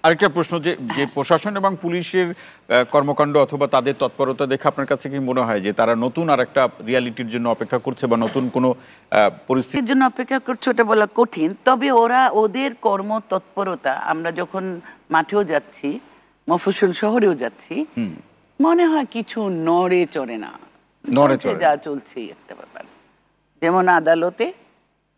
আরেকটা প্রশ্ন, যে যে প্রশাসন এবং পুলিশের কর্মকাণ্ড অথবা তাদের তৎপরতা দেখে আপনার কাছে কি মনে হয় যে তারা নতুন আর একটা রিয়ালিটির জন্য অপেক্ষা করছে বা নতুন কোনো পরিস্থিতির জন্য অপেক্ষা করছে ওটা বলা কঠিন, তবে ওদের কর্ম তৎপরতা আমরা যখন মাঠেও যাচ্ছি, মফস্বল শহরেও যাচ্ছি, মনে হয় কিছু নড়ে চড়ে না, যা চলছে একটা ব্যাপার, যেমন আদালতে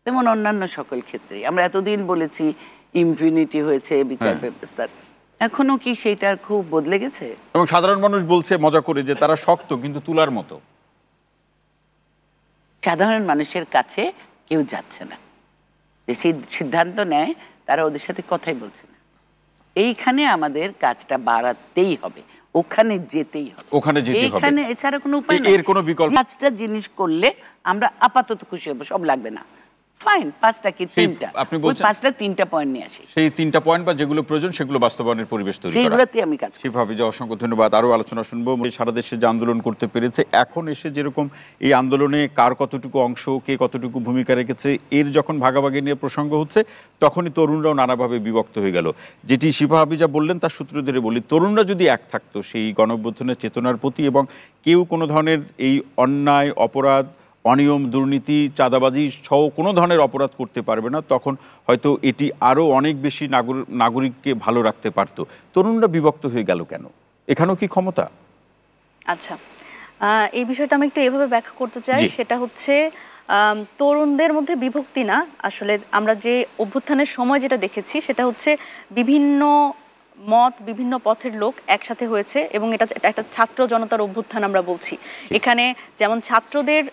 তেমন অন্যান্য সকল ক্ষেত্রে আমরা এতদিন বলেছি ইমপিউনিটি হয়েছে বিচার ব্যবস্থার, এখনো কি সেটার খুব বদলে গেছে? এবং সাধারণ মানুষ বলছে মজা করে যে তারা শক্ত কিন্তু তুলার মতো। সাধারণ মানুষের কাছে কেউ যাচ্ছে না, যে সিদ্ধান্ত নেয় তারা ওদের সাথে কথাই বলছে না। এইখানে আমাদের কাজটা বাড়াতেই হবে, ওখানে যেতেই হবে, এইখানে এছাড়া কোনো উপায় নেই। এর কোনো বিকল্প, পাঁচটা জিনিস করলে আমরা আপাতত খুশি হবো, সব লাগবে না, ফাইন, পাঁচটা কি তিনটা, আপনি বলছেন পাঁচটা তিনটা পয়েন্ট নিয়ে আসি, সেই তিনটা পয়েন্ট বা যেগুলো প্রয়োজন সেগুলো বাস্তবায়নের পরিবেশ তৈরি করা, সেইগুলোতে আমি কাজ করি। ভাবে যে অসংখ্য ধন্যবাদ। আরো আলোচনা শুনবো। সারা দেশে যে আন্দোলন করতে পেরেছে, এখন এসে যেরকম এই আন্দোলনে কার কতটুকু অংশ, কে কতটুকু ভূমিকা রেখেছে, এর যখন ভাগাভাগি নিয়ে প্রসঙ্গ হচ্ছে তখনই তরুণরাও নানাভাবে বিভক্ত হয়ে গেল। যেটি শিফা হাফিজা বললেন তার সূত্র ধরে বলি, তরুণরা যদি এক থাকতো সেই গণঅভ্যুত্থানের চেতনার প্রতি, এবং কেউ কোনো ধরনের এই অন্যায়, অপরাধ, অনিয়ম, দুর্নীতি, চাঁদাবাজি সহ কোনো ধরনের অপরাধ করতে পারবে না, তখন হয়তো এটি আরও অনেক বেশি নাগরিককে ভালো রাখতে পারত। তরুণরা বিভক্ত হয়ে গেল কেন? এখানেও কি ক্ষমতা? আচ্ছা, এই বিষয়টা আমি একটু এভাবে ব্যাখ্যা করতে চাই। সেটা হচ্ছে তরুণদের মধ্যে বিভক্তি না, আসলে আমরা যে অভ্যুত্থানের সময় যেটা দেখেছি সেটা হচ্ছে বিভিন্ন মত, বিভিন্ন পথের লোক একসাথে হয়েছে, এবং এটা একটা ছাত্র জনতার অভ্যুত্থান আমরা বলছি। এখানে যেমন ছাত্রদের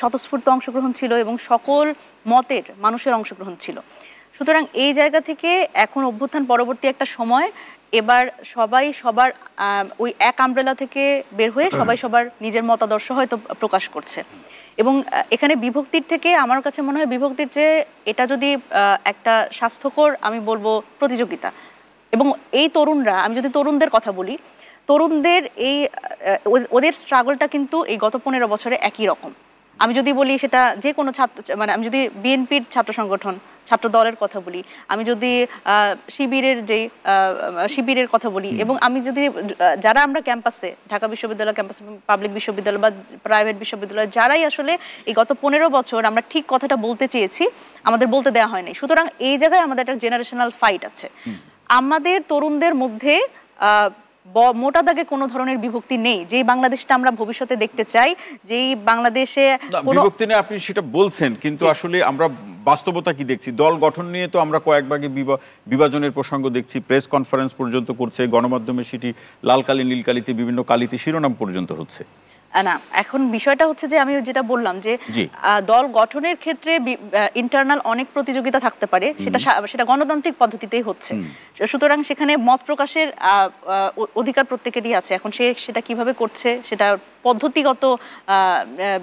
স্বতঃস্ফূর্ত অংশগ্রহণ ছিল এবং সকল মতের মানুষের অংশগ্রহণ ছিল। সুতরাং এই জায়গা থেকে এখন অভ্যুত্থান পরবর্তী একটা সময়, এবার সবাই সবার ওই এক আমব্রেলা থেকে বের হয়ে সবাই সবার নিজের মতাদর্শ হয়তো প্রকাশ করছে। এবং এখানে বিভক্তির থেকে আমার কাছে মনে হয় বিভক্তির চেয়ে এটা যদি একটা স্বাস্থ্যকর, আমি বলবো, প্রতিযোগিতা। এবং এই তরুণরা, আমি যদি তরুণদের কথা বলি, তরুণদের এই ওদের স্ট্রাগলটা কিন্তু এই গত 15 বছরে একই রকম। আমি যদি বলি সেটা যে কোনো ছাত্র, মানে আমি যদি বিএনপির ছাত্র সংগঠন, ছাত্র দলের কথা বলি, আমি যদি শিবিরের কথা বলি, এবং আমি যদি যারা আমরা ক্যাম্পাসে, ঢাকা বিশ্ববিদ্যালয় ক্যাম্পাসে, পাবলিক বিশ্ববিদ্যালয় বা প্রাইভেট বিশ্ববিদ্যালয়, যারাই আসলে এই গত 15 বছর আমরা ঠিক কথাটা বলতে চেয়েছি, আমাদের বলতে দেওয়া হয়নি। সুতরাং এই জায়গায় আমাদের একটা জেনারেশনাল ফাইট আছে। আমাদের তরুণদের মধ্যে মোটা দাগে কোনো ধরনের বিভক্তি নেই। যেই বাংলাদেশটা আমরা ভবিষ্যতে দেখতে চাই, যেই বাংলাদেশে বিভক্তি নেই আপনি সেটা বলছেন, কিন্তু আসলে আমরা বাস্তবতা কি দেখছি? দল গঠন নিয়ে তো আমরা কয়েক ভাগে বিভাজনের প্রসঙ্গ দেখছি, প্রেস কনফারেন্স পর্যন্ত করছে, গণমাধ্যমে সেটি লাল কালি, নীল কালিতে, বিভিন্ন কালিতে শিরোনাম পর্যন্ত হচ্ছে। না, এখন বিষয়টা হচ্ছে যে আমি যেটা বললাম যে দল গঠনের ক্ষেত্রে ইন্টারনাল অনেক প্রতিযোগিতা থাকতে পারে, সেটা গণতান্ত্রিক পদ্ধতিতেই হচ্ছে। সুতরাং সেখানে মত প্রকাশের অধিকার প্রত্যেকেরই আছে। এখন সেটা কিভাবে করছে সেটা পদ্ধতিগত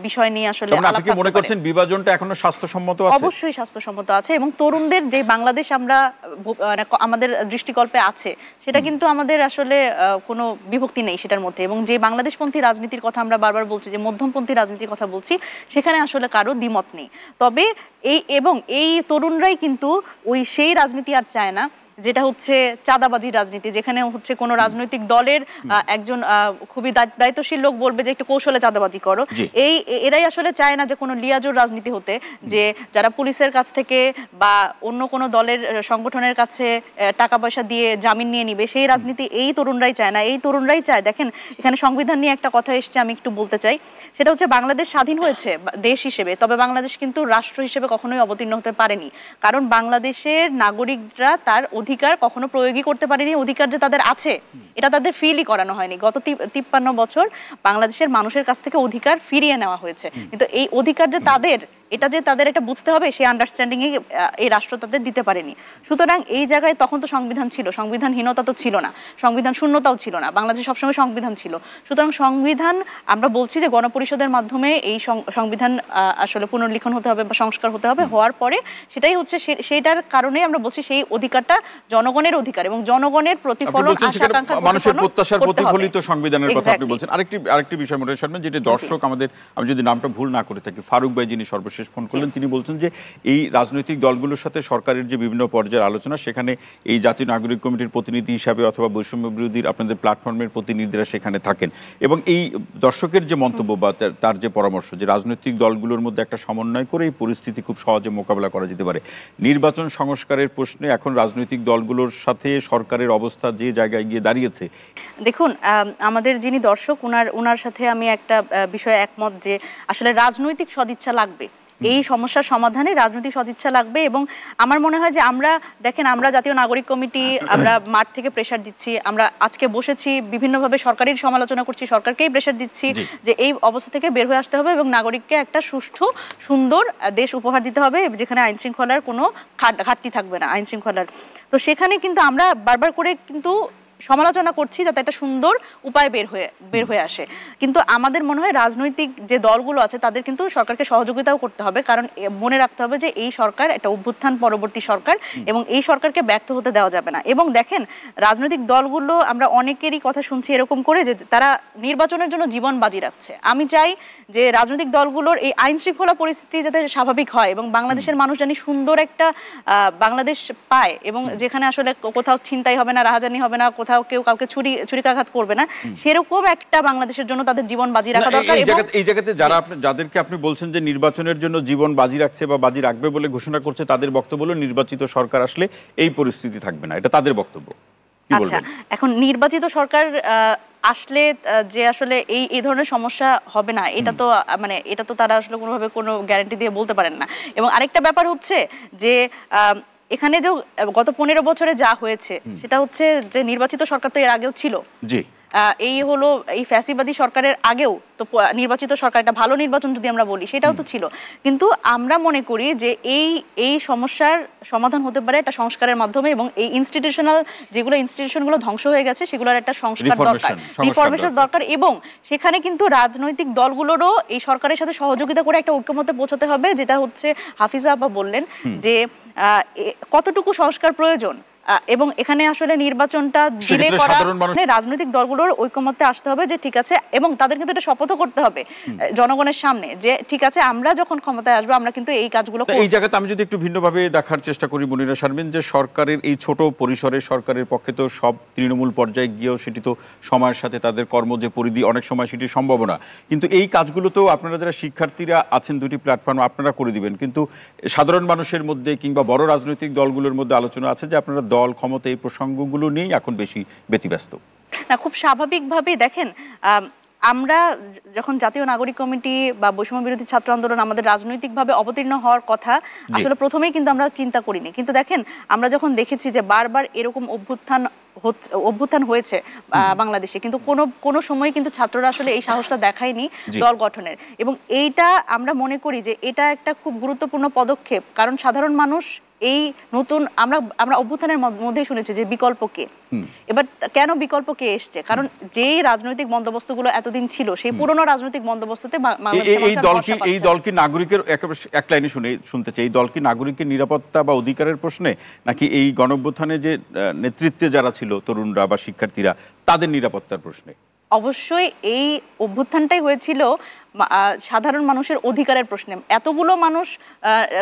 বিষয় নিয়ে আসলে আপনি মনে করছেন বিভাজনটা এখনো স্বাস্থ্যসম্মত আছে? অবশ্যই স্বাস্থ্যসম্মত আছে, এবং তরুণদের যে বাংলাদেশ আমরা আমাদের দৃষ্টিকল্পে আছে সেটা কিন্তু আমাদের আসলে কোনো বিভক্তি নেই সেটার মধ্যে। এবং যে বাংলাদেশপন্থী রাজনীতির কথা আমরা বারবার বলছি, যে মধ্যমপন্থী রাজনীতির কথা বলছি, সেখানে আসলে কারো দ্বিমত নেই। তবে এই তরুণরাই কিন্তু সেই রাজনীতি আর চায় না যেটা হচ্ছে চাঁদাবাজি রাজনীতি, যেখানে হচ্ছে কোনো রাজনৈতিক দলের একজন খুবই দায়িত্বশীল লোক বলবে যে একটু কৌশলে চাঁদাবাজি করো। এরাই আসলে চায় না যে কোনো লিয়াজোর রাজনীতি হতে, যে যারা পুলিশের কাছ থেকে বা অন্য কোনো দলের সংগঠনের কাছে টাকা পয়সা দিয়ে জামিন নিয়ে নিবে, সেই রাজনীতি এই তরুণরাই চায় না। এই তরুণরাই চায়, দেখেন এখানে সংবিধান নিয়ে একটা কথা এসছে, আমি একটু বলতে চাই। সেটা হচ্ছে বাংলাদেশ স্বাধীন হয়েছে দেশ হিসেবে, তবে বাংলাদেশ কিন্তু রাষ্ট্র হিসেবে কখনোই অবতীর্ণ হতে পারেনি, কারণ বাংলাদেশের নাগরিকরা তার অধিকার কখনো প্রয়োগই করতে পারেনি। অধিকার যে তাদের আছে এটা তাদের ফিলই করানো হয়নি। গত 53 বছর বাংলাদেশের মানুষের কাছ থেকে অধিকার ফিরিয়ে নেওয়া হয়েছে, কিন্তু এই অধিকার যে তাদের, এটা যে তাদের একটা বুঝতে হবে, সেই আন্ডারস্ট্যান্ডিংয়ে এই রাষ্ট্র তাদের দিতে পারেনি। সুতরাং এই জায়গায় তখন তো সংবিধান ছিল, সংবিধানহীনতা তো ছিল না, সংবিধান শূন্যতাও ছিল না, বাংলাদেশে সবসময় সংবিধান ছিল। সুতরাং সংবিধান, আমরা বলছি যে গণপরিষদের মাধ্যমে এই সংবিধান আসলে পুনর্লিখন হতে হবে বা সংস্কার হতে হবে, হওয়ার পরে সেটাই হচ্ছে, সেইটার কারণে আমরা বলছি সেই অধিকারটা জনগণের অধিকার এবং জনগণের প্রতিফলন, আশা-আকাঙ্ক্ষা, মানুষের প্রত্যাশার প্রতিফলিত সংবিধানের কথা আপনি বলছেন। আরেকটি বিষয় মনে রাখবেন, যেটি দর্শক আমাদের, আমি যদি নামটা ভুল না করে থাকি, ফারুক ভাই যিনি সর্বশেষ সর্বশেষ ফোন করলেন, তিনি বলছেন যে এই রাজনৈতিক দলগুলোর সাথে সরকারের যে বিভিন্ন পর্যায়ের আলোচনা, সেখানে এই জাতীয় নাগরিক কমিটির প্রতিনিধি হিসাবে অথবা বৈষম্য বিরোধীর আপনাদের প্ল্যাটফর্মের প্রতিনিধিরা সেখানে থাকেন, এবং এই দর্শকের যে মন্তব্য বা তার যে পরামর্শ যে রাজনৈতিক দলগুলোর মধ্যে একটা সমন্বয় করে এই পরিস্থিতি খুব সহজে মোকাবেলা করা যেতে পারে। নির্বাচন সংস্কারের প্রশ্নে এখন রাজনৈতিক দলগুলোর সাথে সরকারের অবস্থা যে জায়গায় গিয়ে দাঁড়িয়েছে। দেখুন, আমাদের যিনি দর্শক ওনার সাথে আমি একটা বিষয়ে একমত যে আসলে রাজনৈতিক সদিচ্ছা লাগবে, এই সমস্যার সমাধানে রাজনৈতিক সদিচ্ছা লাগবে। এবং আমার মনে হয় যে আমরা দেখেন, আমরা জাতীয় নাগরিক কমিটি আমরা মাঠ থেকে প্রেশার দিচ্ছি, আমরা আজকে বসেছি বিভিন্নভাবে সরকারের সমালোচনা করছি, সরকারকেই প্রেশার দিচ্ছি যে এই অবস্থা থেকে বের হয়ে আসতে হবে এবং নাগরিককে একটা সুষ্ঠু সুন্দর দেশ উপহার দিতে হবে যেখানে আইন শৃঙ্খলার কোনো ঘাটতি থাকবে না, আইন শৃঙ্খলার। তো সেখানে কিন্তু আমরা বারবার করে কিন্তু সমালোচনা করছি যাতে একটা সুন্দর উপায় বের হয়ে আসে। কিন্তু আমাদের মনে হয় রাজনৈতিক যে দলগুলো আছে তাদের কিন্তু সরকারকে সহযোগিতাও করতে হবে, কারণ মনে রাখতে হবে যে এই সরকার একটা অভ্যুত্থান পরবর্তী সরকার এবং এই সরকারকে ব্যর্থ হতে দেওয়া যাবে না। এবং দেখেন, রাজনৈতিক দলগুলো আমরা অনেকেরই কথা শুনছি এরকম করে যে তারা নির্বাচনের জন্য জীবন বাজি রাখছে। আমি চাই যে রাজনৈতিক দলগুলোর এই আইন শৃঙ্খলা পরিস্থিতি যাতে স্বাভাবিক হয় এবং বাংলাদেশের মানুষ জানি সুন্দর একটা বাংলাদেশ পায়, এবং যেখানে আসলে কোথাও ছিনতাই হবে না, রাহাজানি হবে না, কোথাও কেউ কাউকে ছুরিকাঘাত করবে না, সেরকম একটা বাংলাদেশের জন্য তাদের জীবন বাজি রাখা দরকার। এই জায়গাতে যাদেরকে আপনি বলছেন যে নির্বাচনের জন্য জীবন বাজি রাখছে বা বাজি রাখবে বলে ঘোষণা করছে, তাদের বক্তব্য হলো নির্বাচিত সরকার আসলে এই পরিস্থিতি থাকবে না, এটা তাদের বক্তব্য। আচ্ছা, এখন নির্বাচিত সরকার আসলে যে আসলে এই ধরনের সমস্যা হবে না, এটা তো তারা আসলে কোনোভাবে কোনো গ্যারান্টি দিয়ে বলতে পারেন না। এবং আরেকটা ব্যাপার হচ্ছে যে এখানে যে গত 15 বছরে যা হয়েছে সেটা হচ্ছে যে নির্বাচিত সরকার তো এর আগেও ছিল। জি, এই ফ্যাসিবাদী সরকারের আগেও তো নির্বাচিত সরকার, একটা ভালো নির্বাচন যদি আমরা বলি সেটাও তো ছিল। কিন্তু আমরা মনে করি যে এই সমস্যার সমাধান হতে পারে একটা সংস্কারের মাধ্যমে, এবং এই ইনস্টিটিউশনগুলো ধ্বংস হয়ে গেছে সেগুলোর একটা সংস্কার দরকার, রিফরমেশন দরকার। এবং সেখানে কিন্তু রাজনৈতিক দলগুলোরও এই সরকারের সাথে সহযোগিতা করে একটা ঐক্যমত্যে পৌঁছাতে হবে, যেটা হচ্ছে হাফিজা আপা বললেন যে কতটুকু সংস্কার প্রয়োজন, এবং এখানে আসলে নির্বাচনটা ডিলে করা, রাজনৈতিক দলগুলোর ঐকমত্যে আসতে হবে যে ঠিক আছে, এবং তাদের কিন্তু এটা শপথও করতে হবে জনগণের সামনে যে ঠিক আছে আমরা যখন ক্ষমতায় আসবো আমরা কিন্তু এই কাজগুলো করব। এই জায়গাতে আমি যদি একটু ভিন্নভাবে দেখার চেষ্টা করি মনিরা শারমিন, যে সরকারের এই ছোট পরিসরে সরকারের পক্ষে তো সব তৃণমূল পর্যায়ে গিয়েও সেটি তো সময়ের সাথে তাদের কর্ম যে পরিধি অনেক সময় সেটি সম্ভব না, কিন্তু এই কাজগুলো তো আপনারা যারা শিক্ষার্থীরা আছেন দুটি প্ল্যাটফর্ম আপনারা করে দিবেন, কিন্তু সাধারণ মানুষের মধ্যে কিংবা বড় রাজনৈতিক দলগুলোর মধ্যে আলোচনা আছে যে আপনারা দল ক্ষমতা এই প্রসঙ্গগুলো নিয়েই এখন বেশি ব্যতিব্যস্ত। না, খুব স্বাভাবিকভাবে দেখেন, আমরা যখন জাতীয় নাগরিক কমিটি বা বৈষম্য বিরোধী ছাত্র আন্দোলন আমাদের রাজনৈতিকভাবে অবতীর্ণ হওয়ার কথা আসলে প্রথমেই কিন্তু আমরা চিন্তা করিনি, কিন্তু দেখেন আমরা যখন দেখেছি যে বারবার এরকম অভ্যুত্থান হয়েছে বাংলাদেশে, কিন্তু কোনো সময় কিন্তু ছাত্ররা আসলে এই সাহসটা দেখায়নি দল গঠনের। এবং এইটা আমরা মনে করি যে এটা একটা খুব গুরুত্বপূর্ণ পদক্ষেপ, কারণ সাধারণ মানুষ এই নতুন আমরা অভ্যুত্থানের মধ্যেই শুনেছি যে বিকল্প কে, এবার কেন বিকল্প কে এসছে, কারণ যেই রাজনৈতিক বন্দোবস্তগুলো এতদিন ছিল সেই পুরনো রাজনৈতিক বন্দোবস্তে এই দল কি নাগরিকের এক লাইনে শুনতে চাই, এই দল কি নাগরিকের নিরাপত্তা বা অধিকারের প্রশ্নে, নাকি এই গণঅভ্যুত্থানে যে নেতৃত্বে যারা ছিল তরুণরা বা শিক্ষার্থীরা তাদের নিরাপত্তার প্রশ্নে? অবশ্যই এই অভ্যুত্থানটাই হয়েছিল সাধারণ মানুষের অধিকারের প্রশ্নে। এতগুলো মানুষ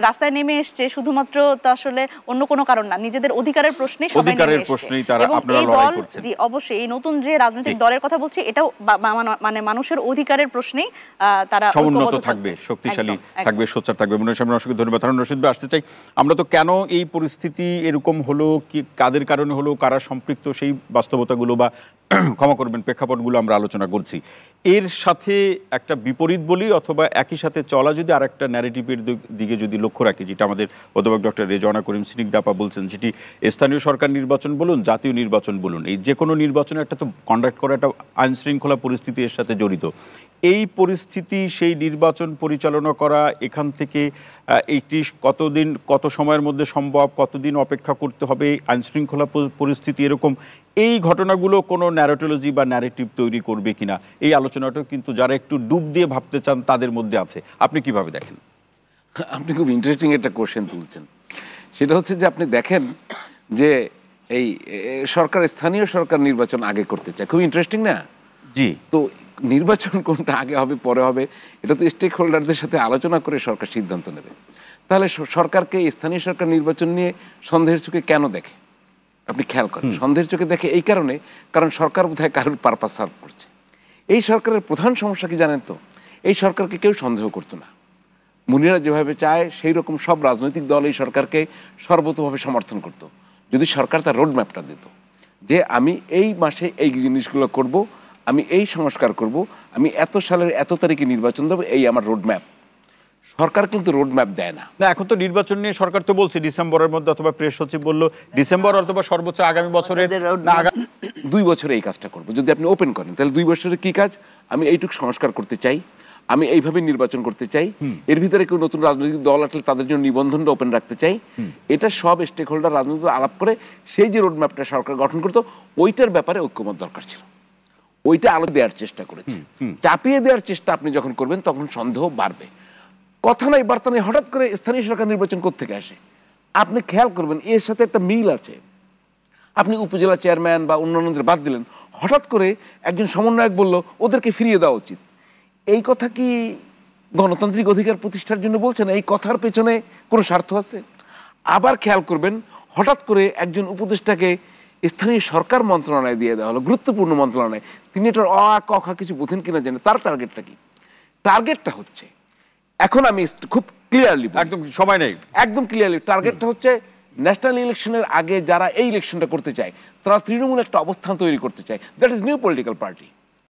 রাস্তায় নেমে এসছে শুধুমাত্র তো আসলে অন্য কোনো কারণ না, নিজেদের অধিকারের প্রশ্নেই সবাই নেমে এসেছে। এবং এই দল, জি অবশ্যই এই নতুন যে রাজনৈতিক দলের কথা বলছি এটাও মানে মানুষের অধিকারের প্রশ্নেই তারা সমুন্নত থাকবে, শক্তিশালী থাকবে, সোচ্চার থাকবে। মনে হয় অসংখ্য ধন্যবাদ। হারুন রশিদ ভাই, আসতে চাই আমরা তো কেন এই পরিস্থিতি এরকম হলো, কি কাদের কারণে হলো, কারা সম্পৃক্ত, সেই বাস্তবতাগুলো বা ক্ষমা করবেন প্রেক্ষাপটগুলো আমরা আলোচনা করছি। এর সাথে একটা বিপরীত বলি অথবা একই সাথে চলা যদি আর একটা ন্যারেটিভের দিকে যদি লক্ষ্য রাখি, যেটা আমাদের অধ্যাপক ডক্টর রেজওয়ানা করিম স্নিগ্ধা আপা বলছেন, যেটি স্থানীয় সরকার নির্বাচন বলুন, জাতীয় নির্বাচন বলুন, এই যে কোনো নির্বাচনে একটা তো কন্ডাক্ট করা একটা আইন শৃঙ্খলা পরিস্থিতি এর সাথে জড়িত। এই পরিস্থিতি, সেই নির্বাচন পরিচালনা করা, এখান থেকে এইটি কতদিন কত সময়ের মধ্যে সম্ভব, কতদিন অপেক্ষা করতে হবে, আইন শৃঙ্খলা পরিস্থিতি এরকম, এই ঘটনাগুলো কোনো ন্যারেটোলজি বা ন্যারেটিভ তৈরি করবে কিনা, এই আলোচনাটাও কিন্তু যারা একটু ডুব দিয়ে ভাবতে চান তাদের মধ্যে আছে। আপনি কিভাবে দেখেন? আপনি খুব ইন্টারেস্টিং একটা কোশ্চেন তুলছেন। সেটা হচ্ছে যে আপনি দেখেন যে এই সরকার স্থানীয় সরকার নির্বাচন আগে করতে চায়, খুব ইন্টারেস্টিং না? জি। তো নির্বাচন কোনটা আগে হবে পরে হবে এটা তো স্টেক হোল্ডারদের সাথে আলোচনা করে সরকার সিদ্ধান্ত নেবে। তাহলে সরকারকে স্থানীয় সরকার নির্বাচন নিয়ে সন্দেহের চোখে কেন দেখে? আপনি খেয়াল করেন, সন্দেহের চোখে দেখে এই কারণে, কারণ সরকার বোধহয় কারোর পারপাস সার্ভ করছে। এই সরকারের প্রধান সমস্যা কি জানেন তো? এই সরকারকে কেউ সন্দেহ করতো না। মুনিরা যেভাবে চায় সেই রকম সব রাজনৈতিক দল এই সরকারকে সর্বতোভাবে সমর্থন করত, যদি সরকার তার রোড ম্যাপটা দিত যে আমি এই মাসে এই জিনিসগুলো করব, আমি এই সংস্কার করব, আমি এত সালের এত তারিখে নির্বাচন দেবো, এই আমার রোড ম্যাপ। সরকার কিন্তু রোড ম্যাপ দেয় না। না, এখন তো নির্বাচন নিয়ে সরকার তো বলছে ডিসেম্বরের মধ্যে, অথবা প্রেস সচিব বললো ডিসেম্বর অথবা সর্বোচ্চ আগামী বছরের, না 2 বছরে এই কাজটা করবো। যদি আপনি ওপেন করেন তাহলে 2 বছরে কি কাজ? আমি এইটুকু সংস্কার করতে চাই, আমি এইভাবে নির্বাচন করতে চাই, এর ভিতরে কেউ নতুন রাজনৈতিক দল আসলে তাদের জন্য নিবন্ধনটা ওপেন রাখতে চাই। এটা সব স্টেক হোল্ডার রাজনৈতিক আলাপ করে সেই যে রোড ম্যাপটা সরকার গঠন করতো, ওইটার ব্যাপারে ঐক্যমত দরকার ছিল। ওইটা আলো দেওয়ার চেষ্টা করেছে। চাপিয়ে দেওয়ার চেষ্টা আপনি যখন করবেন তখন সন্দেহ বাড়বে। কথা নাই বার্তা নেই, হঠাৎ করে স্থানীয় সরকার নির্বাচন কোত্থেকে আসে? আপনি খেয়াল করবেন এর সাথে একটা মিল আছে। আপনি উপজেলা চেয়ারম্যান বা অন্যান্যদের বাদ দিলেন, হঠাৎ করে একজন সমন্বয়ক বলল ওদেরকে ফিরিয়ে দেওয়া উচিত। এই কথা কি গণতান্ত্রিক অধিকার প্রতিষ্ঠার জন্য বলছেন? এই কথার পেছনে কোনো স্বার্থ আছে? আবার খেয়াল করবেন হঠাৎ করে একজন উপদেষ্টাকে স্থানীয় সরকার মন্ত্রণালয় দিয়ে দেওয়া হলো, গুরুত্বপূর্ণ মন্ত্রণালয়। তিনি এটার ক খ কিছু বোঝেন কিনা জানেন। তার টার্গেটটা কি? টার্গেটটা হচ্ছে, এখন আমি খুব ক্লিয়ারলি, একদম সময় নেই, একদম ক্লিয়ারলি টার্গেটটা হচ্ছে ন্যাশনাল ইলেকশনের আগে যারা এই ইলেকশনটা করতে চায় তারা তৃণমূল একটা অবস্থান তৈরি করতে চায়। That is new political party.